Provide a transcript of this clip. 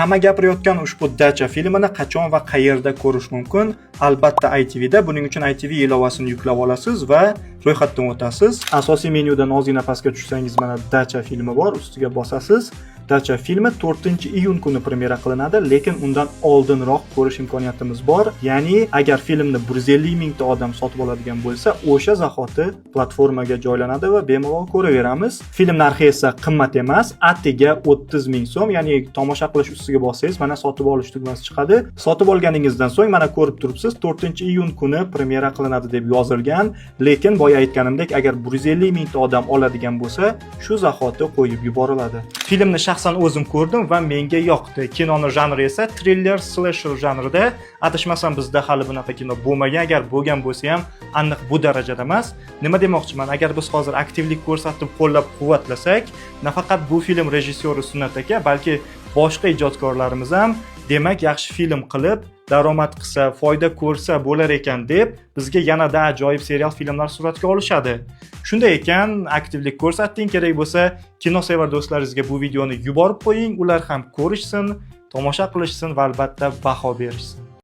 hamma gapirayotgan ushbu Dacha filmini qachon va qayerda ko'rish mumkin? Albatta ITVda. Buning uchun ITV ilovasini yuklab olasiz va ro'yxatdan o'tasiz. Asosiy menyuda ozgina pastga tushsangiz mana Dacha filmi bor, ustiga bosasiz. Dacha filmi 4-iyun kuni premyera qilinadi, lekin undan oldinroq ko'rish imkoniyatimiz bor. Ya'ni agar filmni 150 mingta odam sotib oladigan bo'lsa, o'sha zahoti platformaga joylanadi va bemalol ko'raveramiz. Film narxi esa qimmat emas, atiga 30 ming so'm, ya'ni tomosha qilish ustiga bossangiz mana sotib olish tugmasi chiqadi. Sotib olganingizdan so'ng mana ko'rib turibsiz, 4-iyun kuni premyera qilinadi deb yozilgan, lekin boya aytganimdek, agar 150 mingta odam oladigan bo'lsa, shu zahoti qo'yib yuboriladi. Filmni shaxsan o'zim ko'rdim va menga yoqdi. Kinoning janri esa thriller slasher janrida. Adashmasam bizda hali bunaqa kino bo'lmagan, agar bo'lgan bo'lsa ham aniq bu darajada emas. Nima demoqchiman? Agar biz hozir aktivlik ko'rsatib qo'llab-quvvatlasak, nafaqat bu film rejissyori Sunnat aka, balki boshqa ijodkorlarimiz ham demak yaxshi film qilib daromad qilsa, foyda ko'rsa bo'lar ekan deb bizga yanada ajoyib serial filmlar suratga olishadi. Shunday ekan, aktivlik ko'rsating, kerak bo'lsa kinosevar do'stlaringizga bu videoni yuborib qo'ying, ular ham ko'rishsin, tomosha qilishsin va albatta baho berishsin.